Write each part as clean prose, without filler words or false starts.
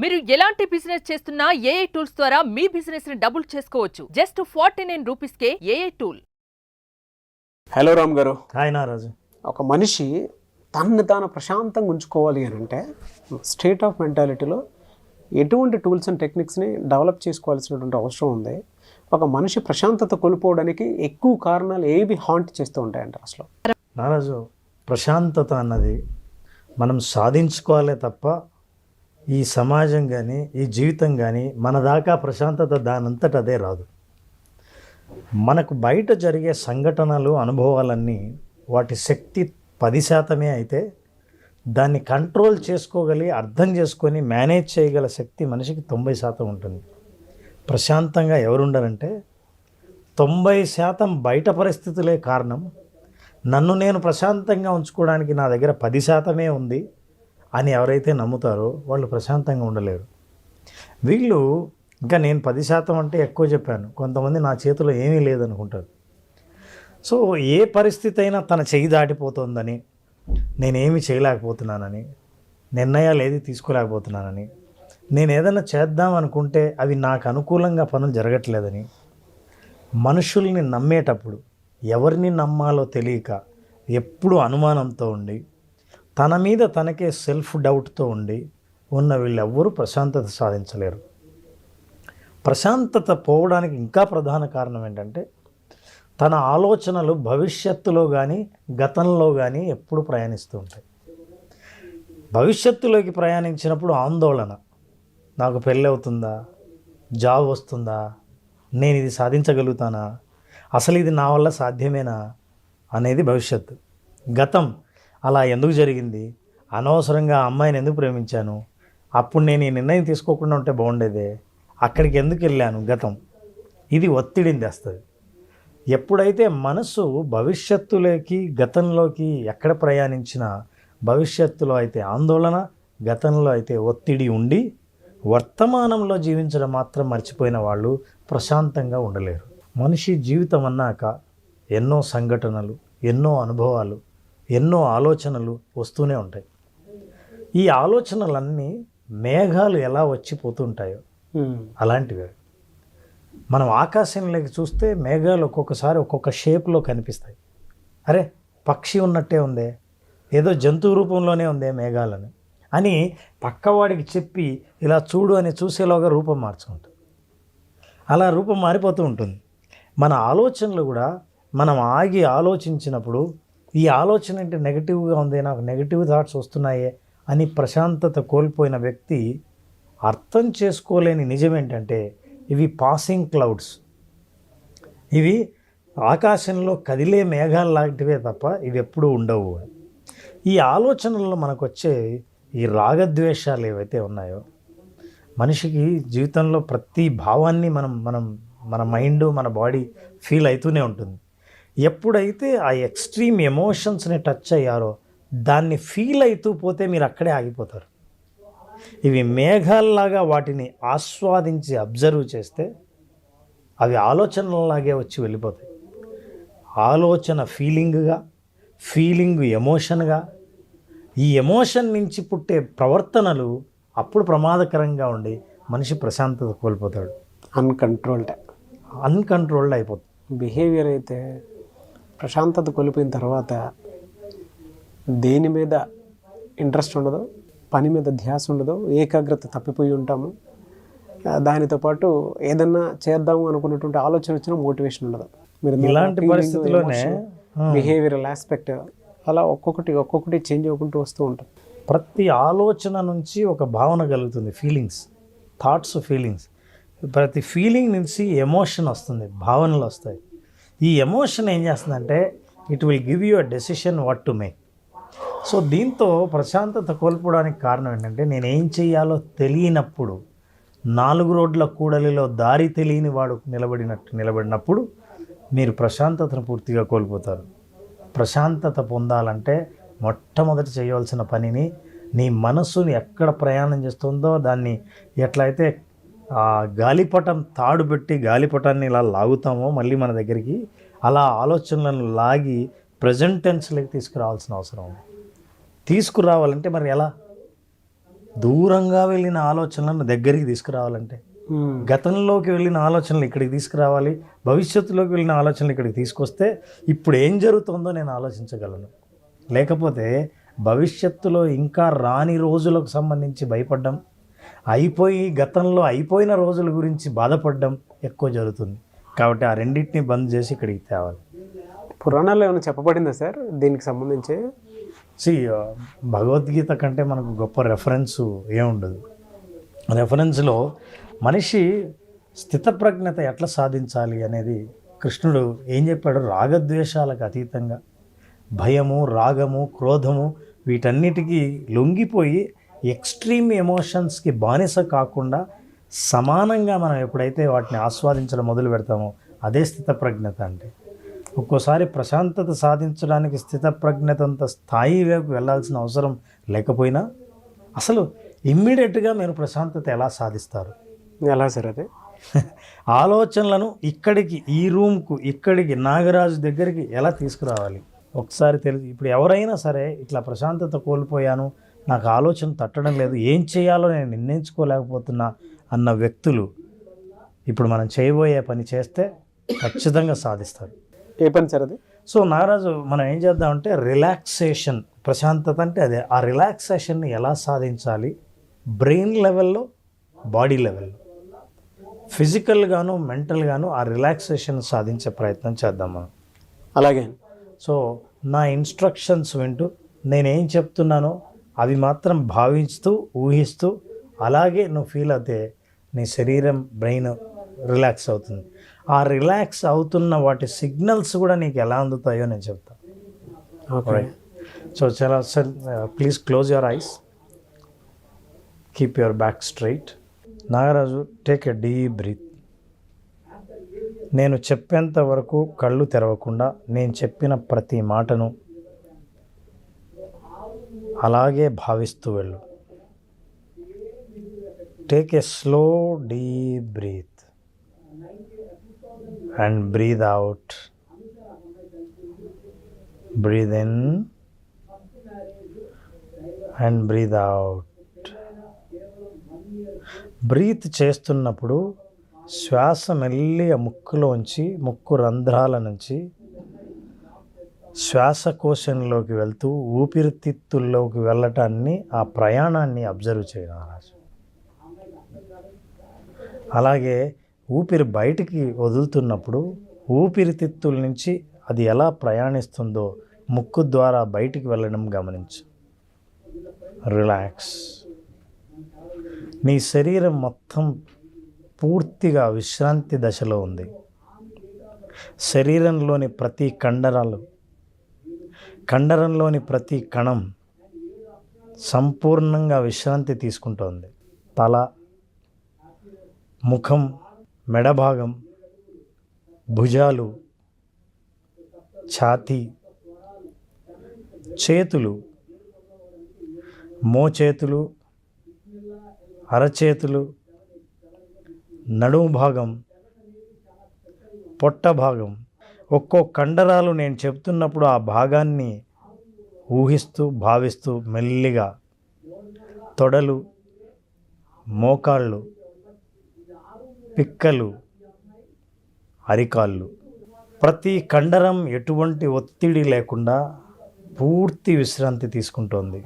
మీరు ఎలాంటి బిజినెస్ చేస్తున్నా ఏఐ టూల్స్ ద్వారా మీ బిజినెస్ ని డబుల్ చేసుకోవచ్చు. జస్ట్ 49 రూపీస్కే ఏఐ టూల్. హలో రామ్ గారు. హాయ్ నారాజు. ఒక మనిషి తనని తాను ప్రశాంతంగా ఉంచుకోవాలి అని అంటే స్టేట్ ఆఫ్ మెంటాలిటీలో ఎటువంటి టూల్స్ అండ్ టెక్నిక్స్ని డెవలప్ చేసుకోవాల్సినటువంటి అవసరం ఉంది. ఒక మనిషి ప్రశాంతత కోల్పోవడానికి ఎక్కువ కారణాలు ఏవి హాంట్ చేస్తూ ఉంటాయంటారు అసలు? నారాజు, ప్రశాంతత అన్నది మనం సాధించుకోవాలే తప్ప ఈ సమాజం కానీ ఈ జీవితం కానీ మన దాకా ప్రశాంతత దానంతట అదే రాదు. మనకు బయట జరిగే సంఘటనలు అనుభవాలన్నీ వాటి శక్తి 10% అయితే దాన్ని కంట్రోల్ చేసుకోగలి అర్థం చేసుకొని మేనేజ్ చేయగల శక్తి మనిషికి 90% ఉంటుంది. ప్రశాంతంగా ఎవరుండరంటే 90% బయట పరిస్థితులే కారణం. నన్ను నేను ప్రశాంతంగా ఉంచుకోవడానికి నా దగ్గర 10% ఉంది అని ఎవరైతే నమ్ముతారో వాళ్ళు ప్రశాంతంగా ఉండలేరు. వీళ్ళు ఇంకా నేను 10% అంటే ఎక్కువ చెప్పాను, కొంతమంది నా చేతిలో ఏమీ లేదనుకుంటారు. సో ఏ పరిస్థితి అయినా తన చెయ్యి దాటిపోతుందని, నేనేమి చేయలేకపోతున్నానని, నిర్ణయాలు ఏది తీసుకోలేకపోతున్నానని, నేను ఏదైనా చేద్దాం అనుకుంటే అవి నాకు అనుకూలంగా పనులు జరగట్లేదని, మనుషుల్ని నమ్మేటప్పుడు ఎవరిని నమ్మాలో తెలియక ఎప్పుడు అనుమానంతో ఉండి తన మీద తనకే సెల్ఫ్ డౌట్తో ఉండి ఉన్న వీళ్ళెవ్వరూ ప్రశాంతత సాధించలేరు. ప్రశాంతత పోవడానికి ఇంకా ప్రధాన కారణం ఏంటంటే తన ఆలోచనలు భవిష్యత్తులో కానీ గతంలో కానీ ఎప్పుడు ప్రయాణిస్తూ ఉంటాయి. భవిష్యత్తులోకి ప్రయాణించినప్పుడు ఆందోళన, నాకు పెళ్ళి అవుతుందా, జాబ్ వస్తుందా, నేను ఇది సాధించగలుగుతానా, అసలు ఇది నా వల్ల సాధ్యమేనా అనేది భవిష్యత్తు. గతం, అలా ఎందుకు జరిగింది, అనవసరంగా ఆ అమ్మాయిని ఎందుకు ప్రేమించాను, అప్పుడు నేను ఈ నిర్ణయం తీసుకోకుండా ఉంటే బాగుండేదే, అక్కడికి ఎందుకు వెళ్ళాను, గతం. ఇది ఒత్తిడిని తెస్తుంది. ఎప్పుడైతే మనసు భవిష్యత్తులోకి గతంలోకి ఎక్కడ ప్రయాణించినా భవిష్యత్తులో అయితే ఆందోళన, గతంలో అయితే ఒత్తిడి ఉండి వర్తమానంలో జీవించడం మాత్రం మర్చిపోయిన వాళ్ళు ప్రశాంతంగా ఉండలేరు. మనిషి జీవితం అన్నాక ఎన్నో సంఘటనలు, ఎన్నో అనుభవాలు, ఎన్నో ఆలోచనలు వస్తూనే ఉంటాయి. ఈ ఆలోచనలన్నీ మేఘాలు ఎలా వచ్చిపోతుంటాయో అలాంటివి. మనం ఆకాశంలోకి చూస్తే మేఘాలు ఒక్కొక్కసారి ఒక్కొక్క షేప్లో కనిపిస్తాయి. అరే, పక్షి ఉన్నట్టే ఉందే, ఏదో జంతువు రూపంలోనే ఉందే మేఘాలని అని పక్కవాడికి చెప్పి ఇలా చూడు అని చూసేలోగా రూపం మార్చుకుంటుంది. అలా రూపం మారిపోతూ ఉంటుంది. మన ఆలోచనలు కూడా మనం ఆగి ఆలోచించినప్పుడు ఈ ఆలోచన అంటే నెగిటివ్గా ఉంది, నాకు నెగిటివ్ థాట్స్ వస్తున్నాయే అని ప్రశాంతత కోల్పోయిన వ్యక్తి అర్థం చేసుకోలేని నిజం ఏంటంటే ఇవి పాసింగ్ క్లౌడ్స్, ఇవి ఆకాశంలో కదిలే మేఘాలు లాంటివే తప్ప ఇవి ఎప్పుడూ ఉండవు. ఈ ఆలోచనల్లో మనకు వచ్చే ఈ రాగద్వేషాలు ఏవైతే ఉన్నాయో, మనిషికి జీవితంలో ప్రతి భావాన్ని మన మైండ్, మన బాడీ ఫీల్ అవుతూనే ఉంటుంది. ఎప్పుడైతే ఆ ఎక్స్ట్రీమ్ ఎమోషన్స్ని టచ్ అయ్యారో దాన్ని ఫీల్ అవుతూ పోతే మీరు అక్కడే ఆగిపోతారు. ఇవి మేఘాల్లాగా వాటిని ఆస్వాదించి అబ్జర్వ్ చేస్తే అవి ఆలోచనలాగే వచ్చి వెళ్ళిపోతాయి. ఆలోచన ఫీలింగ్గా, ఫీలింగ్ ఎమోషన్గా, ఈ ఎమోషన్ నుంచి పుట్టే ప్రవర్తనలు అప్పుడు ప్రమాదకరంగా ఉండి మనిషి ప్రశాంతత కోల్పోతాడు. అన్కంట్రోల్డ్ అయిపోతుంది. బిహేవియర్ అయితే ప్రశాంతత కోల్పోయిన తర్వాత దేని మీద ఇంట్రెస్ట్ ఉండదు, పని మీద ధ్యాస ఉండదు, ఏకాగ్రత తప్పిపోయి ఉంటాము. దానితో పాటు ఏదన్నా చేద్దాము అనుకున్నటువంటి ఆలోచన వచ్చిన మోటివేషన్ ఉండదు. మీరు ఇలాంటి పరిస్థితుల్లోనే బిహేవియరల్ ఆస్పెక్ట్ అలా ఒక్కొక్కటి చేంజ్ అవ్వకుంటూ వస్తూ ఉంటుంది. ప్రతి ఆలోచన నుంచి ఒక భావన కలుగుతుంది, ఫీలింగ్స్, థాట్స్, ఫీలింగ్స్. ప్రతి ఫీలింగ్ నుంచి ఎమోషన్ వస్తుంది, భావనలు వస్తాయి. ఈ ఎమోషన్ ఏం చేస్తుందంటే it will give you a decision what to make. So దీంతో ప్రశాంతత కోల్పోవడానికి కారణం ఏంటంటే నేనేం చేయాలో తెలియనప్పుడు, 4 రోడ్ల కూడలిలో దారి తెలియని వాడు నిలబడినప్పుడు మీరు ప్రశాంతతను పూర్తిగా కోల్పోతారు. ప్రశాంతత పొందాలంటే మొట్టమొదటి చేయవలసిన పనిని, నీ మనస్సుని ఎక్కడ ప్రయాణం చేస్తుందో దాన్ని ఎట్లయితే గాలిపటం తాడు పెట్టి గాలిపటాన్ని ఇలా లాగుతామో మళ్ళీ మన దగ్గరికి, అలా ఆలోచనలను లాగి ప్రజెంట్ టెన్స్లోకి తీసుకురావాల్సిన అవసరం ఉంది. తీసుకురావాలంటే మరి ఎలా? దూరంగా వెళ్ళిన ఆలోచనలను దగ్గరికి తీసుకురావాలంటే, గతంలోకి వెళ్ళిన ఆలోచనలు ఇక్కడికి తీసుకురావాలి, భవిష్యత్తులోకి వెళ్ళిన ఆలోచనలు ఇక్కడికి తీసుకొస్తే ఇప్పుడు ఏం జరుగుతుందో నేను ఆలోచించగలను. లేకపోతే భవిష్యత్తులో ఇంకా రాని రోజులకు సంబంధించి భయపడ్డం, గతంలో అయిపోయిన రోజుల గురించి బాధపడడం ఎక్కువ జరుగుతుంది. కాబట్టి ఆ రెండింటిని బంద్ చేసి ఇక్కడికి తేవాలి. పురాణాల్లో ఏమైనా చెప్పబడిందా సార్ దీనికి సంబంధించి? భగవద్గీత కంటే మనకు గొప్ప రెఫరెన్స్ ఏముండదు. రెఫరెన్స్లో మనిషి స్థితప్రజ్ఞత ఎట్లా సాధించాలి అనేది కృష్ణుడు ఏం చెప్పాడు? రాగద్వేషాలకు అతీతంగా భయము, రాగము, క్రోధము వీటన్నిటికీ లొంగిపోయి ఎక్స్ట్రీమ్ ఎమోషన్స్కి బానిస కాకుండా సమానంగా మనం ఎప్పుడైతే వాటిని ఆస్వాదించడం మొదలు పెడతామో అదే స్థితప్రజ్ఞత. అంటే ఒక్కోసారి ప్రశాంతత సాధించడానికి స్థితప్రజ్ఞతంత స్థాయి వైపు వెళ్ళాల్సిన అవసరం లేకపోయినా అసలు ఇమ్మీడియట్గా మీరు ప్రశాంతత ఎలా సాధిస్తారు? ఎలా సార్ అది? ఆలోచనలను ఇక్కడికి, ఈ రూమ్కు, ఇక్కడికి, నాగరాజు దగ్గరికి ఎలా తీసుకురావాలి ఒకసారి తెలుసు. ఇప్పుడు ఎవరైనా సరే ఇట్లా ప్రశాంతత కోల్పోయాను, నాకు ఆలోచన తట్టడం లేదు, ఏం చేయాలో నేను నిర్ణయించుకోలేకపోతున్నా అన్న వ్యక్తులు ఇప్పుడు మనం చేయబోయే పని చేస్తే ఖచ్చితంగా సాధిస్తారు. ఏ పని సార్ అది? సో నాగరాజు, మనం ఏం చేద్దామంటే రిలాక్సేషన్, ప్రశాంతత అంటే అదే. ఆ రిలాక్సేషన్ని ఎలా సాధించాలి? బ్రెయిన్ లెవెల్లో, బాడీ లెవెల్లో, ఫిజికల్గాను మెంటల్గాను ఆ రిలాక్సేషన్ సాధించే ప్రయత్నం చేద్దాం మనం. అలాగే. సో నా ఇన్స్ట్రక్షన్స్ వింటూ నేనేం చెప్తున్నానో అవి మాత్రం భావిస్తూ, ఊహిస్తూ, అలాగే నువ్వు ఫీల్ అవుతే నీ శరీరం, బ్రెయిన్ రిలాక్స్ అవుతుంది. ఆ రిలాక్స్ అవుతున్న వాటి సిగ్నల్స్ కూడా నీకు ఎలా అందుతాయో నేను చెప్తాను. ఓకే. సో చాలా sir, please close your eyes, keep your back straight. Nagaraju, take a deep breath. నేను చెప్పేంత వరకు కళ్ళు తెరవకుండా నేను చెప్పిన ప్రతి మాటను అలాగే భావిస్తూ వెళ్ళు. Take a slow deep breath and breathe out. Breathe in and breathe out. Breath చేస్తున్నప్పుడు శ్వాస మెల్లిగా ముక్కులోంచి, ముక్కు రంధ్రాల నుంచి శ్వాసకోశంలోకి వెళ్తూ ఊపిరితిత్తుల్లోకి వెళ్ళటాన్ని, ఆ ప్రయాణాన్ని అబ్జర్వ్ చేయాలి. అలాగే ఊపిరి బయటికి వదులుతున్నప్పుడు ఊపిరితిత్తుల నుంచి అది ఎలా ప్రయాణిస్తుందో ముక్కు ద్వారా బయటికి వెళ్ళడం గమనించు. రిలాక్స్. నీ శరీరం మొత్తం పూర్తిగా విశ్రాంతి దశలో ఉంది. శరీరంలోని ప్రతి కండరంలోని ప్రతి కణం సంపూర్ణంగా విశ్రాంతి తీసుకుంటోంది. తల, ముఖం, మెడభాగం, భుజాలు, ఛాతీ, చేతులు, మోచేతులు, అరచేతులు, నడుము భాగం, పొట్ట భాగం, ఒక్కో కండరాలు నేను చెప్తున్నప్పుడు ఆ భాగాన్ని ఊహిస్తూ, భావిస్తూ మెల్లిగా తొడలు, మోకాళ్ళు, పిక్కలు, అరికాళ్ళు, ప్రతి కండరం ఎటువంటి ఒత్తిడి లేకుండా పూర్తి విశ్రాంతి తీసుకుంటోంది.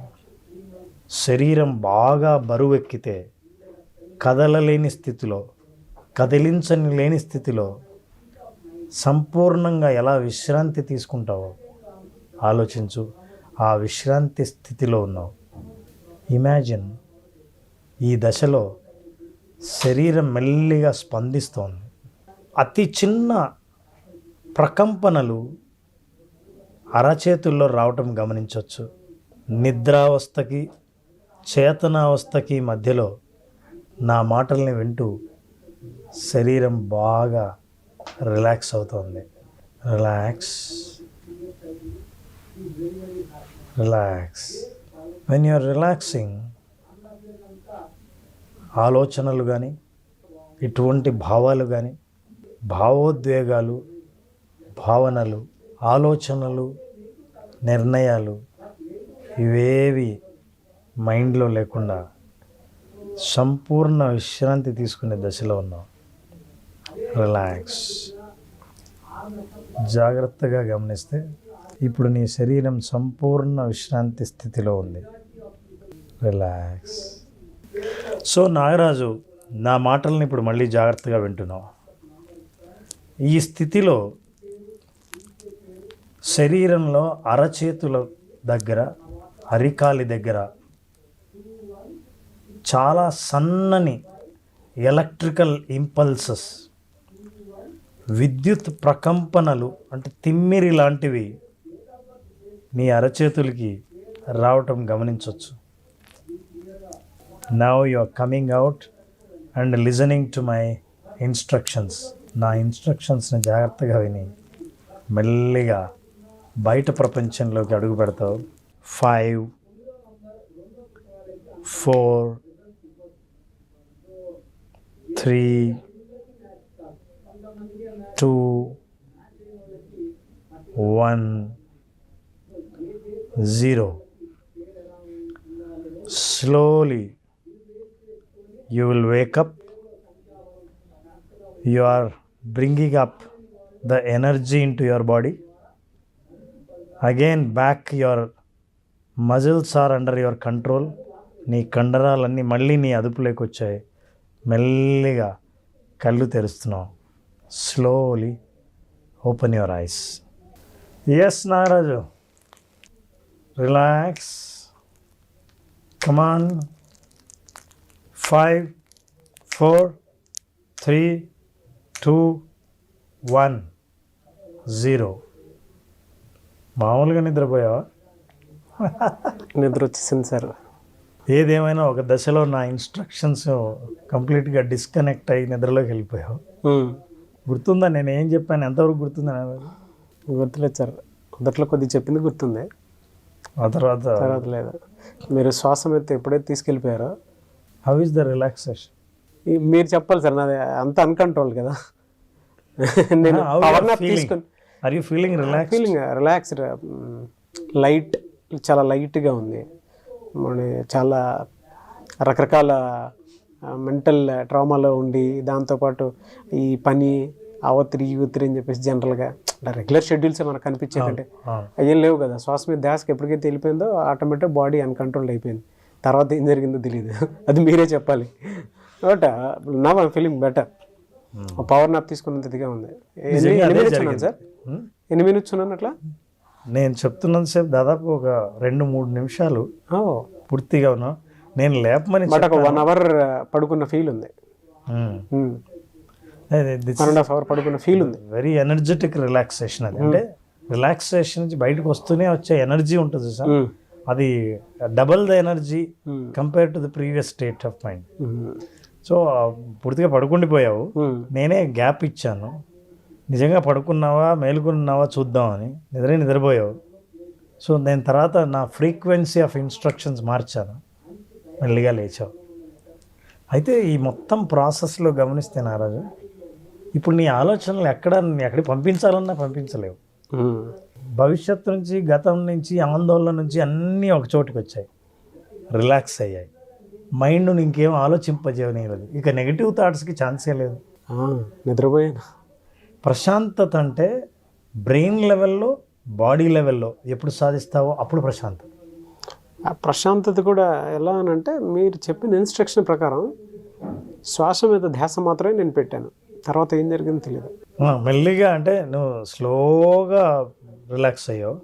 శరీరం బాగా బరువెక్కితే కదలలేని స్థితిలో, కదిలించని లేని స్థితిలో సంపూర్ణంగా ఎలా విశ్రాంతి తీసుకుంటావో ఆలోచించు. ఆ విశ్రాంతి స్థితిలో ఉన్నావు. ఇమాజిన్, ఈ దశలో శరీరం మెల్లిగా స్పందిస్తోంది. అతి చిన్న ప్రకంపనలు అరచేతుల్లో రావటం గమనించవచ్చు. నిద్రావస్థకి, చేతనావస్థకి మధ్యలో నా మాటల్ని వింటూ శరీరం బాగా రిలాక్స్ అవుతోంది. Relax, relax. When you are relaxing, ఆలోచనలు కానీ, ఇటువంటి భావాలు కానీ, భావోద్వేగాలు, భావనలు, ఆలోచనలు, నిర్ణయాలు ఇవేవి మైండ్లో లేకుండా సంపూర్ణ విశ్రాంతి తీసుకునే దశలో ఉన్నాం. రిలాక్స్. జాగ్రత్తగా గమనిస్తే ఇప్పుడు నీ శరీరం సంపూర్ణ విశ్రాంతి స్థితిలో ఉంది. రిలాక్స్. సో నాగరాజు, నా మాటల్ని ఇప్పుడు మళ్ళీ జాగ్రత్తగా వింటున్నావు. ఈ స్థితిలో శరీరంలో అరచేతుల దగ్గర, అరికాలి దగ్గర చాలా సన్నని ఎలక్ట్రికల్ ఇంపల్సెస్, విద్యుత్ ప్రకంపనలు అంటే తిమ్మిరి లాంటివి నీ అరచేతులకి రావటం గమనించవచ్చు. Now you are coming out and listening to my instructions. నా ఇన్స్ట్రక్షన్స్ని జాగ్రత్తగా విని మెల్లిగా బయట ప్రపంచంలోకి అడుగు పెడతావు. 5, 4, 3, 2, 1, 0. Slowly you will wake up. You are bringing up the energy into your body. Again back, your muscles are under your control. నీ కండరాలన్నీ మళ్ళీ నీ అదుపులోకి వచ్చాయి. మెల్లిగా కళ్ళు తెరుస్తున్నావు. Slowly open your eyes. Yes Nagaraju, relax. Come on. 5, 4, 3, 2, 1, 0. మామూలుగా నిద్రపోయావా? నిద్ర వచ్చేసింది సార్. ఏదేమైనా ఒక దశలో నా ఇన్స్ట్రక్షన్స్ కంప్లీట్గా డిస్కనెక్ట్ అయ్యి నిద్రలోకి వెళ్ళిపోయావు. గుర్తుందా నేను ఏం చెప్పాను? ఎంతవరకు గుర్తుందా? గుర్తులేదు సార్. మొదట్లో కొద్దిగా చెప్పింది గుర్తుంది, ఆ తర్వాత లేదు. మీరు శ్వాస మీద ఎప్పుడైతే తీసుకెళ్ళిపోయారో. How is the relaxation? మీరు చెప్పాలి సార్, నాది అంత అన్కంట్రోల్ కదా. నేను పవర్ నాప్ తీసుకొని are you feeling relaxed, light, చాలా లైట్గా ఉంది. చాలా రకరకాల మెంటల్ ట్రామాలో ఉండి, దాంతోపాటు ఈ పని ఆ ఒత్తిడి ఈ ఒత్తిడి అని చెప్పేసి జనరల్గా రెగ్యులర్ షెడ్యూల్సే మనకు కనిపించేదంటే అయ్యేం లేవు కదా. శ్వాస మీద ధ్యాసకి ఎప్పటికైతే వెళ్ళిపోయిందో ఆటోమేటిక్ బాడీ అన్కంట్రోల్డ్ అయిపోయింది. తర్వాత ఏం జరిగిందో తెలియదు, అది మీరే చెప్పాలి. బట్ నా ఫీలింగ్ బెటర్. పవర్ నాప్ తీసుకున్నంత ఇదిగా ఉంది. ఎన్ని మినిట్స్ ఉన్నాను సార్? ఎన్ని మినిట్స్ ఉన్నాను అట్లా? నేను చెప్తున్నంత సేపు దాదాపు ఒక 2-3 నిమిషాలు పూర్తిగా ఉన్నా. నేను లేపమని బట్ ఒక 1 hour పడుకున్న ఫీల్ ఉంది. 1.5 hour పడుకున్న ఫీల్ ఉంది. Very energetic relaxation. అది అంటే రిలాక్సేషన్ నుంచి బయటకు వస్తూనే వచ్చే ఎనర్జీ ఉంటుంది సార్. అది double the energy compare to the previous state of mind. So పూర్తిగా పడుకుండిపోయావు. నేనే గ్యాప్ ఇచ్చాను. నిజంగా పడుకున్నావా మేలుకున్నావా చూద్దామని. నిద్రపోయావు. సో నేను తర్వాత నా ఫ్రీక్వెన్సీ ఆఫ్ ఇన్స్ట్రక్షన్స్ మార్చాను. మెల్లిగా లేచావు. అయితే ఈ మొత్తం ప్రాసెస్లో గమనిస్తే నారాజు, ఇప్పుడు నీ ఆలోచనలు ఎక్కడికి పంపించాలన్నా పంపించలేవు. భవిష్యత్తు నుంచి, గతం నుంచి, ఆందోళన నుంచి అన్నీ ఒక చోటుకి వచ్చాయి, రిలాక్స్ అయ్యాయి. మైండ్ను ఇంకేం ఆలోచింపజేయలేదు. ఇక నెగిటివ్ థాట్స్కి ఛాన్సే లేదు. నిద్రపోయాను. ప్రశాంతత అంటే బ్రెయిన్ లెవెల్లో, బాడీ లెవెల్లో ఎప్పుడు సాధిస్తావో అప్పుడు ప్రశాంతత. ఆ ప్రశాంతత కూడా ఎలా అని అంటే, మీరు చెప్పిన ఇన్స్ట్రక్షన్ ప్రకారం శ్వాస మీద ధ్యాస మాత్రమే నేను పెట్టాను. తర్వాత ఏం జరిగిందో తెలియదు. మెల్లిగా అంటే నువ్వు స్లోగా రిలాక్స్ అయ్యావు.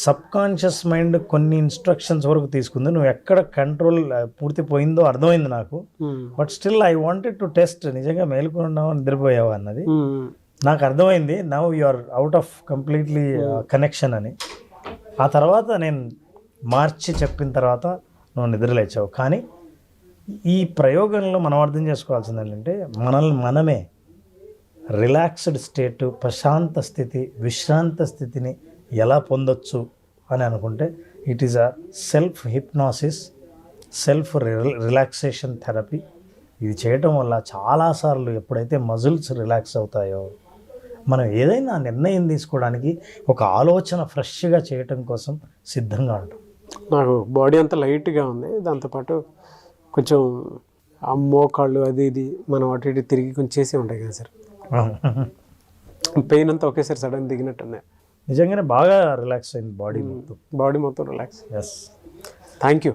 సబ్ కాన్షియస్ మైండ్ కొన్ని ఇన్స్ట్రక్షన్స్ వరకు తీసుకుంది. నువ్వు ఎక్కడ కంట్రోల్ పూర్తి పోయిందో అర్థమైంది నాకు. But still I wanted to test, నిజంగా మేలుకున్నావు నిద్రపోయావు అన్నది నాకు అర్థమైంది. Now you are out of completely connection అని. ఆ తర్వాత నేను మార్చి చెప్పిన తర్వాత నువ్వు నిద్రలేచావు. కానీ ఈ ప్రయోగంలో మనం అర్థం చేసుకోవాల్సింది ఏంటంటే, మనమే రిలాక్స్డ్ స్టేట్, ప్రశాంత స్థితి, విశ్రాంత స్థితిని ఎలా పొందొచ్చు అని అనుకుంటే, it is a self hypnosis, self relaxation therapy. ఇది చేయటం వల్ల చాలాసార్లు ఎప్పుడైతే మజిల్స్ రిలాక్స్ అవుతాయో, మనం ఏదైనా నిర్ణయం తీసుకోవడానికి, ఒక ఆలోచన ఫ్రెష్గా చేయటం కోసం సిద్ధంగా ఉంటాం. నాకు బాడీ అంతా లైట్గా ఉంది. దాంతోపాటు కొంచెం ఆ మోకాళ్ళు అది ఇది మనం అటు ఇటు తిరిగి కొంచెం చేసే ఉంటాయి కదా సార్, పెయిన్ అంతా ఒకేసారి సడన్ దిగినట్టున్నాయి. నిజంగానే బాగా రిలాక్స్ అయింది బాడీ మొత్తం. బాడీ మొత్తం రిలాక్స్. ఎస్. Thank you.